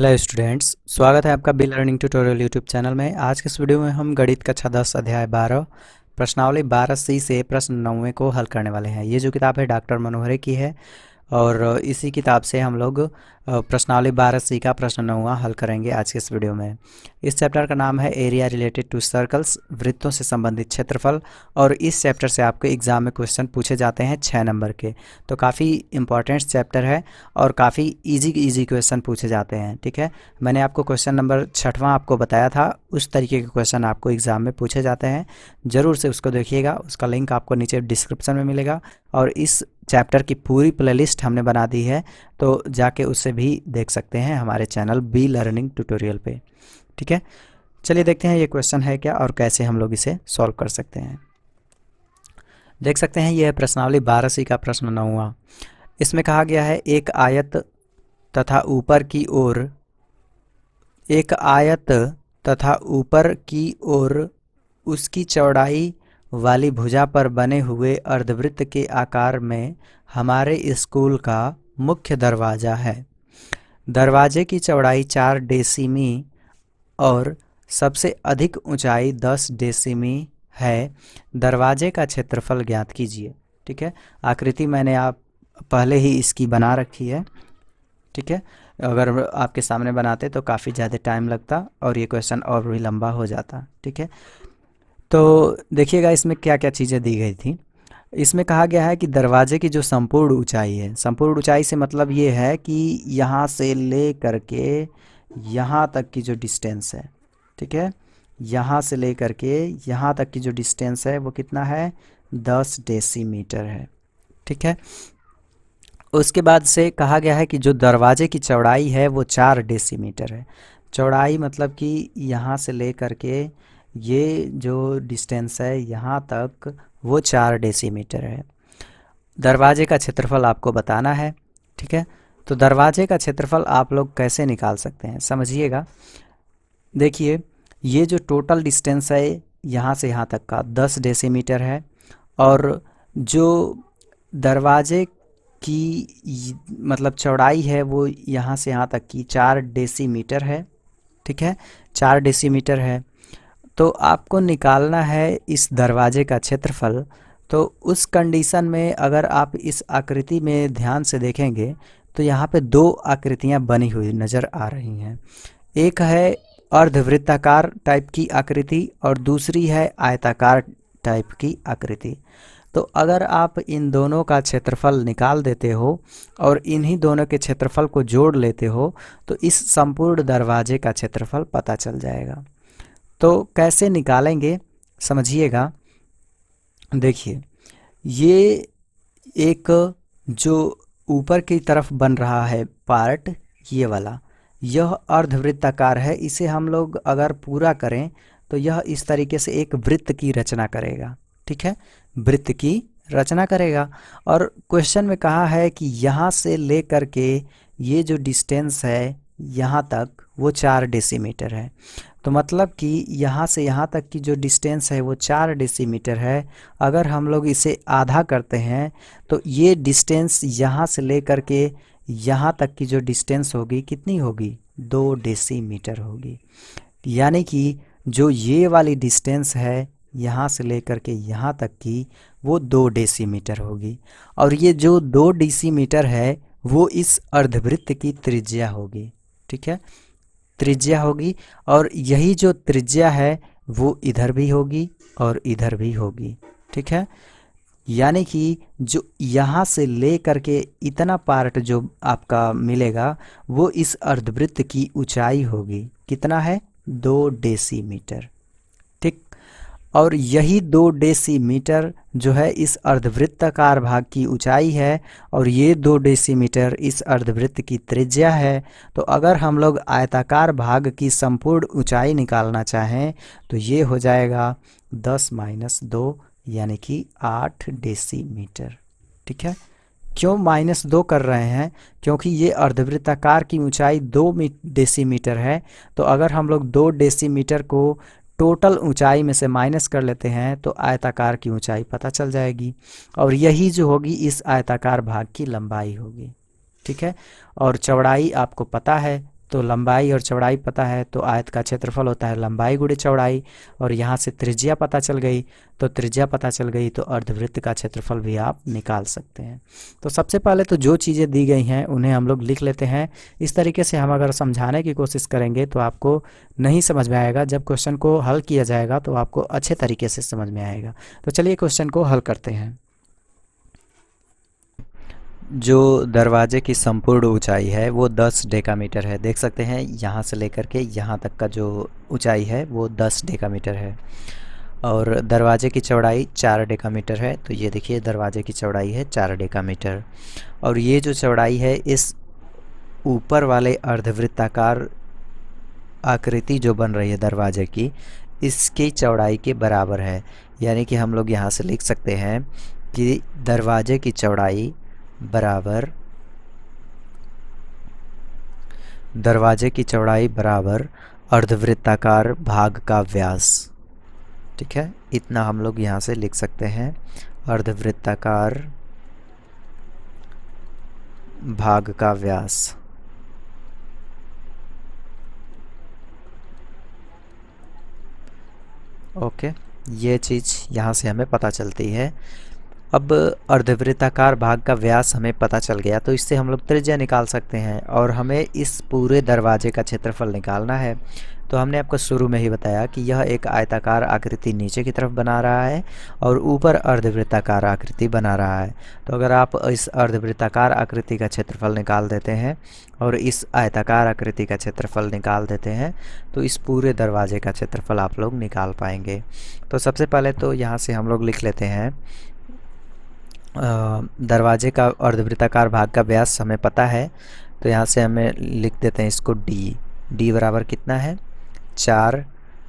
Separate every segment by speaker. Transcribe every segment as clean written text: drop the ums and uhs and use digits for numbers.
Speaker 1: Hello students, स्वागत है आपका be learning tutorial YouTube channel में। आज के इस वीडियो में हम गणित कक्षा 10 अध्याय 12 प्रश्नावली 12C से प्रश्न 9वें को हल करने वाले हैं। ये जो किताब है डॉक्टर मनोहरे की है और इसी किताब से हम लोग प्रश्नावली 12C का प्रश्न 9वां हल करेंगे आज के इस वीडियो में। इस चैप्टर का नाम है एरिया रिलेटेड टू सर्कल्स, वृत्तों से संबंधित क्षेत्रफल। और इस चैप्टर से आपको एग्जाम में क्वेश्चन पूछे जाते हैं 6 नंबर के। तो काफ़ी इंपॉर्टेंट चैप्टर है और काफ़ी इजी क्वेश्चन पूछे जाते हैं। ठीक है, मैंने आपको क्वेश्चन नंबर 6वां आपको बताया था, उस तरीके के क्वेश्चन आपको एग्जाम में पूछे जाते हैं। ज़रूर से उसको देखिएगा, उसका लिंक आपको नीचे डिस्क्रिप्शन में मिलेगा। और इस चैप्टर की पूरी प्लेलिस्ट हमने बना दी है, तो जाके उससे भी देख सकते हैं हमारे चैनल बी लर्निंग ट्यूटोरियल पे। ठीक है, चलिए देखते हैं ये क्वेश्चन है क्या और कैसे हम लोग इसे सॉल्व कर सकते हैं। देख सकते हैं, यह है प्रश्नावली 12C का प्रश्न 9वां। इसमें कहा गया है एक आयत तथा ऊपर की ओर उसकी चौड़ाई वाली भुजा पर बने हुए अर्धवृत्त के आकार में हमारे स्कूल का मुख्य दरवाज़ा है। दरवाजे की चौड़ाई 4 डेसीमी और सबसे अधिक ऊंचाई 10 डेसीमी है। दरवाजे का क्षेत्रफल ज्ञात कीजिए। ठीक है, आकृति मैंने आप पहले ही इसकी बना रखी है। ठीक है, अगर आपके सामने बनाते तो काफ़ी ज़्यादा टाइम लगता और ये क्वेश्चन और भी लंबा हो जाता। ठीक है, तो देखिएगा इसमें क्या क्या चीज़ें दी गई थी। इसमें कहा गया है कि दरवाजे की जो संपूर्ण ऊंचाई है, संपूर्ण ऊंचाई से मतलब ये है कि यहाँ से ले करके यहाँ तक की जो डिस्टेंस है, ठीक है, यहाँ से ले करके यहाँ तक की जो डिस्टेंस है वो कितना है, 10 डेसीमीटर है। ठीक है, उसके बाद से कहा गया है कि जो दरवाजे की चौड़ाई है वो 4 डेसीमीटर है। चौड़ाई मतलब कि यहाँ से ले करके ये जो डिस्टेंस है यहाँ तक वो 4 डेसीमीटर है। दरवाजे का क्षेत्रफल आपको बताना है। ठीक है, तो दरवाजे का क्षेत्रफल आप लोग कैसे निकाल सकते हैं, समझिएगा। देखिए, ये जो टोटल डिस्टेंस है यहाँ से यहाँ तक का 10 डेसीमीटर है और जो दरवाजे की मतलब चौड़ाई है वो यहाँ से यहाँ तक की 4 डेसीमीटर है। ठीक है, 4 डेसीमीटर है। तो आपको निकालना है इस दरवाजे का क्षेत्रफल। तो उस कंडीशन में अगर आप इस आकृति में ध्यान से देखेंगे तो यहाँ पे 2 आकृतियाँ बनी हुई नज़र आ रही हैं। एक है अर्धवृत्ताकार टाइप की आकृति और दूसरी है आयताकार टाइप की आकृति। तो अगर आप इन दोनों का क्षेत्रफल निकाल देते हो और इन्हीं दोनों के क्षेत्रफल को जोड़ लेते हो तो इस संपूर्ण दरवाजे का क्षेत्रफल पता चल जाएगा। तो कैसे निकालेंगे समझिएगा। देखिए, ये एक जो ऊपर की तरफ बन रहा है पार्ट, ये वाला, यह अर्धवृत्ताकार है। इसे हम लोग अगर पूरा करें तो यह इस तरीके से एक वृत्त की रचना करेगा। ठीक है, वृत्त की रचना करेगा। और क्वेश्चन में कहा है कि यहाँ से ले करके ये जो डिस्टेंस है यहाँ तक वो 4 डेसीमीटर है। तो मतलब कि यहाँ से यहाँ तक की जो डिस्टेंस है वो 4 डेसीमीटर है। अगर हम लोग इसे आधा करते हैं तो ये डिस्टेंस यहाँ से ले करके यहाँ तक की जो डिस्टेंस होगी कितनी होगी, 2 डेसीमीटर होगी। यानी कि जो ये वाली डिस्टेंस है यहाँ से लेकर के यहाँ तक की वो 2 डेसीमीटर होगी। और ये जो 2 डेसीमीटर है वो इस अर्धवृत्त की त्रिज्या होगी। ठीक है, त्रिज्या होगी और यही जो त्रिज्या है वो इधर भी होगी और इधर भी होगी। ठीक है, यानी कि जो यहाँ से ले करके इतना पार्ट जो आपका मिलेगा वो इस अर्धवृत्त की ऊंचाई होगी। कितना है, 2 डेसीमीटर। ठीक, और यही 2 डेसीमीटर जो है इस अर्धवृत्ताकार भाग की ऊंचाई है और ये 2 डेसीमीटर इस अर्धवृत्त की त्रिज्या है। तो अगर हम लोग आयताकार भाग की संपूर्ण ऊंचाई निकालना चाहें तो ये हो जाएगा 10-2 यानी कि 8 डेसीमीटर। ठीक है, क्यों -2 कर रहे हैं, क्योंकि ये अर्धवृत्ताकार की ऊंचाई 2 डेसीमीटर है। तो अगर हम लोग 2 डेसीमीटर को टोटल ऊंचाई में से माइनस कर लेते हैं तो आयताकार की ऊंचाई पता चल जाएगी और यही जो होगी इस आयताकार भाग की लंबाई होगी। ठीक है, और चौड़ाई आपको पता है तो लंबाई और चौड़ाई पता है तो आयत का क्षेत्रफल होता है लंबाई गुणे चौड़ाई, और यहाँ से त्रिज्या पता चल गई तो त्रिज्या पता चल गई तो अर्धवृत्त का क्षेत्रफल भी आप निकाल सकते हैं। तो सबसे पहले तो जो चीज़ें दी गई हैं उन्हें हम लोग लिख लेते हैं। इस तरीके से हम अगर समझाने की कोशिश करेंगे तो आपको नहीं समझ में आएगा, जब क्वेश्चन को हल किया जाएगा तो आपको अच्छे तरीके से समझ में आएगा। तो चलिए क्वेश्चन को हल करते हैं। जो दरवाजे की संपूर्ण ऊंचाई है वो 10 डेकामीटर है। देख सकते हैं यहाँ से लेकर के यहाँ तक का जो ऊंचाई है वो 10 डेकामीटर है, और दरवाजे की चौड़ाई 4 डेकामीटर है। तो ये देखिए दरवाजे की चौड़ाई है 4 डेकामीटर, और ये जो चौड़ाई है इस ऊपर वाले अर्धवृत्ताकार आकृति जो बन रही है दरवाजे की, इसकी चौड़ाई के बराबर है। यानी कि हम लोग यहाँ से लिख सकते हैं कि दरवाजे की चौड़ाई बराबर अर्धवृत्ताकार भाग का व्यास। ठीक है, इतना हम लोग यहाँ से लिख सकते हैं, अर्धवृत्ताकार भाग का व्यास। ओके, ये चीज़ यहाँ से हमें पता चलती है। अब अर्धवृत्ताकार भाग का व्यास हमें पता चल गया तो इससे हम लोग त्रिज्या निकाल सकते हैं, और हमें इस पूरे दरवाजे का क्षेत्रफल निकालना है। तो हमने आपको शुरू में ही बताया कि यह एक आयताकार आकृति नीचे की तरफ बना रहा है और ऊपर अर्धवृत्ताकार आकृति बना रहा है। तो अगर आप इस अर्धवृत्ताकार आकृति का क्षेत्रफल निकाल देते हैं और इस आयताकार आकृति का क्षेत्रफल निकाल देते हैं तो इस पूरे दरवाजे का क्षेत्रफल आप लोग निकाल पाएंगे। तो सबसे पहले तो यहाँ से हम लोग लिख लेते हैं, दरवाजे का अर्धवृत्ताकार भाग का व्यास हमें पता है, तो यहाँ से हमें लिख देते हैं इसको डी बराबर कितना है 4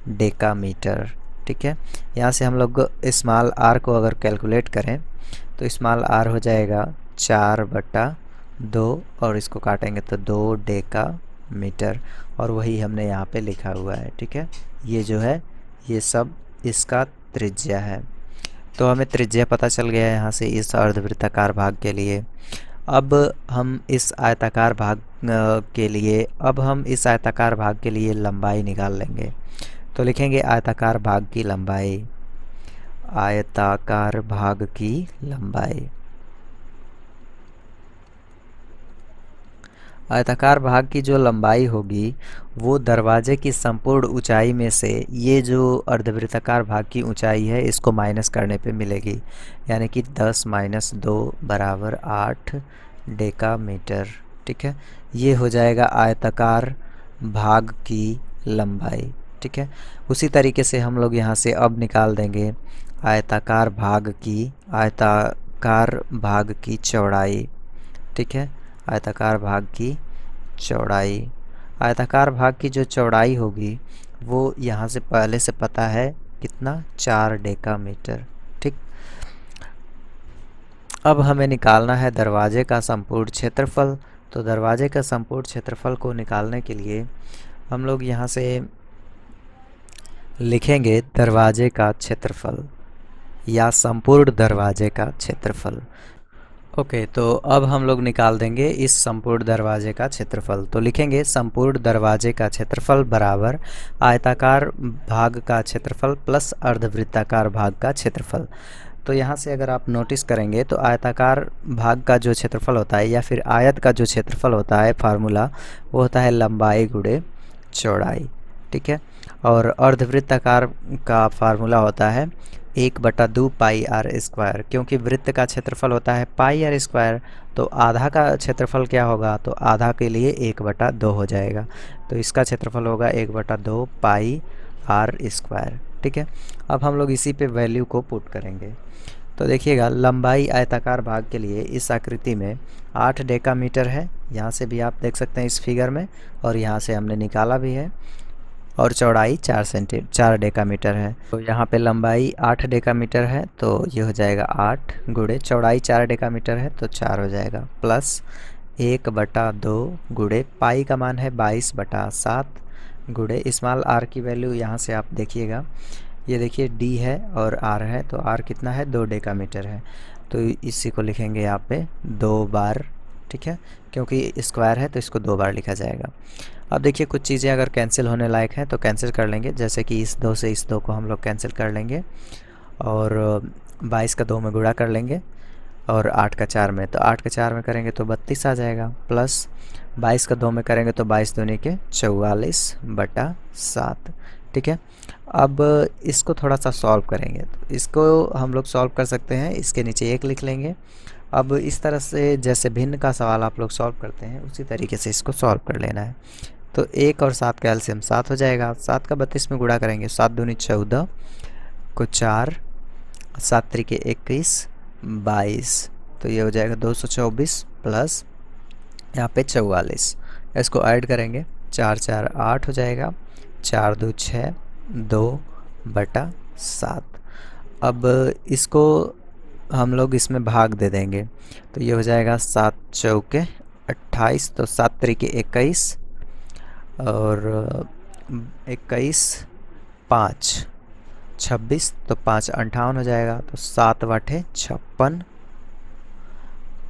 Speaker 1: डेकामीटर। ठीक है, यहाँ से हम लोग स्मॉल आर को अगर कैलकुलेट करें तो स्मॉल आर हो जाएगा 4/2 और इसको काटेंगे तो 2 डेकामीटर, और वही हमने यहाँ पे लिखा हुआ है। ठीक है, ये जो है ये सब इसका त्रिज्या है। तो हमें त्रिज्या पता चल गया है यहाँ से इस अर्धवृत्ताकार भाग के लिए। अब हम इस आयताकार भाग के लिए लंबाई निकाल लेंगे। तो लिखेंगे आयताकार भाग की लंबाई, आयताकार भाग की लंबाई। आयताकार भाग की जो लंबाई होगी वो दरवाजे की संपूर्ण ऊंचाई में से ये जो अर्धवृत्ताकार भाग की ऊंचाई है इसको माइनस करने पे मिलेगी, यानी कि 10 - 2 बराबर 8 डेकामीटर। ठीक है, ये हो जाएगा आयताकार भाग की लंबाई। ठीक है, उसी तरीके से हम लोग यहाँ से अब निकाल देंगे आयताकार भाग की चौड़ाई। ठीक है, आयताकार भाग की चौड़ाई, आयताकार भाग की जो चौड़ाई होगी वो यहाँ से पहले से पता है कितना 4 डेकामीटर। ठीक, अब हमें निकालना है दरवाजे का संपूर्ण क्षेत्रफल। तो दरवाजे का संपूर्ण क्षेत्रफल को निकालने के लिए हम लोग यहाँ से लिखेंगे दरवाजे का क्षेत्रफल या संपूर्ण दरवाजे का क्षेत्रफल। ओके, तो अब हम लोग निकाल देंगे इस संपूर्ण दरवाजे का क्षेत्रफल। तो लिखेंगे संपूर्ण दरवाजे का क्षेत्रफल बराबर आयताकार भाग का क्षेत्रफल प्लस अर्धवृत्ताकार भाग का क्षेत्रफल। तो यहाँ से अगर आप नोटिस करेंगे तो आयताकार भाग का जो क्षेत्रफल होता है या फिर आयत का जो क्षेत्रफल होता है फार्मूला वो होता है लंबाई गुणे चौड़ाई। ठीक है, और अर्धवृत्ताकार का फार्मूला होता है 1/2 पाई आर स्क्वायर। क्योंकि वृत्त का क्षेत्रफल होता है पाई आर स्क्वायर तो आधा का क्षेत्रफल क्या होगा, तो आधा के लिए 1/2 हो जाएगा। तो इसका क्षेत्रफल होगा 1/2 पाई आर स्क्वायर। ठीक है, अब हम लोग इसी पे वैल्यू को पुट करेंगे। तो देखिएगा लंबाई आयताकार भाग के लिए इस आकृति में 8 डेकामीटर है, यहाँ से भी आप देख सकते हैं इस फिगर में, और यहाँ से हमने निकाला भी है, और चौड़ाई 4 डेकामीटर है। तो यहाँ पे लंबाई 8 डेकामीटर है तो ये हो जाएगा 8 गुणे चौड़ाई 4 डेकामीटर है तो 4 हो जाएगा, प्लस 1/2 गुणे पाई का मान है 22/7 गुणे स्मॉल आर की वैल्यू यहाँ से आप देखिएगा, ये देखिए डी है और आर है, तो आर कितना है 2 डेकामीटर है। तो इसी को लिखेंगे यहाँ पे 2 बार। ठीक है, क्योंकि स्क्वायर है तो इसको 2 बार लिखा जाएगा। अब देखिए कुछ चीज़ें अगर कैंसिल होने लायक हैं तो कैंसिल कर लेंगे, जैसे कि इस 2 से इस 2 को हम लोग कैंसिल कर लेंगे और 22 का 2 में गुणा कर लेंगे और 8 का 4 में, तो 8 का 4 में करेंगे तो 32 आ जाएगा, प्लस 22 का 2 में करेंगे तो 22 दूनी के 44/7। ठीक है, अब इसको थोड़ा सा सॉल्व करेंगे, तो इसको हम लोग सॉल्व कर सकते हैं, इसके नीचे 1 लिख लेंगे। अब इस तरह से जैसे भिन्न का सवाल आप लोग सॉल्व करते हैं उसी तरीके से इसको सॉल्व कर लेना है। तो 1 और 7 का एलसीएम 7 हो जाएगा, 7 का 32 में गुणा करेंगे, 7 दूनी 14 को 4, 7 त्रिके 21, 22, तो ये हो जाएगा 224 प्लस यहाँ पे 44। इसको ऐड करेंगे, 4 4 8 हो जाएगा, 4 2 6, 2/7। अब इसको हम लोग इसमें भाग दे देंगे, तो ये हो जाएगा 7 चौके 28, तो 7 त्रिके 21 और 21 5 26, तो 5 58 हो जाएगा, तो 7 वाटे 56,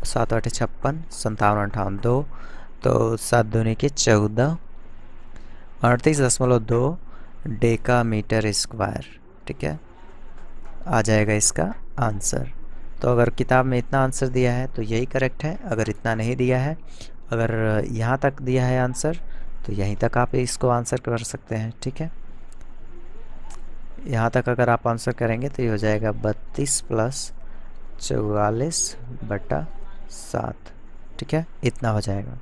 Speaker 1: 7 वाटे 56, 57 58 2, तो 7 दूनी के 14, 38.2 डेकामीटर स्क्वायर। ठीक है, आ जाएगा इसका आंसर। तो अगर किताब में इतना आंसर दिया है तो यही करेक्ट है, अगर इतना नहीं दिया है, अगर यहाँ तक दिया है आंसर तो यहीं तक आप इसको आंसर कर सकते हैं। ठीक है, यहाँ तक अगर आप आंसर करेंगे तो ये हो जाएगा 32 प्लस 44/7। ठीक है, इतना हो जाएगा।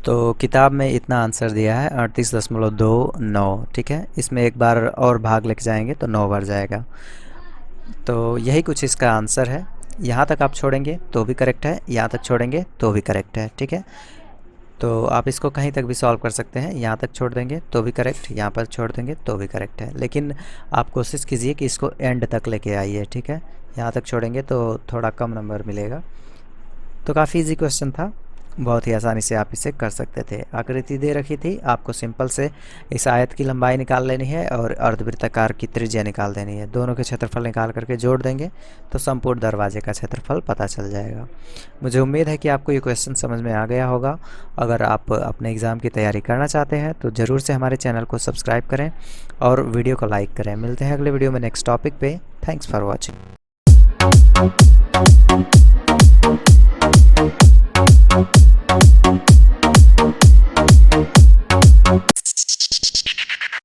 Speaker 1: तो किताब में इतना आंसर दिया है 38.29। ठीक है, इसमें एक बार और भाग लेके जाएंगे तो 9 बार जाएगा। तो यही कुछ इसका आंसर है। यहाँ तक आप छोड़ेंगे तो भी करेक्ट है, यहाँ तक छोड़ेंगे तो भी करेक्ट है। ठीक है, तो आप इसको कहीं तक भी सॉल्व कर सकते हैं, यहाँ तक छोड़ देंगे तो भी करेक्ट, यहाँ पर छोड़ देंगे तो भी करेक्ट है, लेकिन आप कोशिश कीजिए कि इसको एंड तक लेके आइए। ठीक है, यहाँ तक छोड़ेंगे तो थोड़ा कम नंबर मिलेगा। तो काफ़ी इजी क्वेश्चन था, बहुत ही आसानी से आप इसे कर सकते थे। आकृति दे रखी थी, आपको सिंपल से इस आयत की लंबाई निकाल लेनी है और अर्धवृत्ताकार की त्रिज्या निकाल देनी है। दोनों के क्षेत्रफल निकाल करके जोड़ देंगे तो संपूर्ण दरवाजे का क्षेत्रफल पता चल जाएगा। मुझे उम्मीद है कि आपको ये क्वेश्चन समझ में आ गया होगा। अगर आप अपने एग्ज़ाम की तैयारी करना चाहते हैं तो ज़रूर से हमारे चैनल को सब्सक्राइब करें और वीडियो को लाइक करें। मिलते हैं अगले वीडियो में नेक्स्ट टॉपिक पे। Thanks for watching.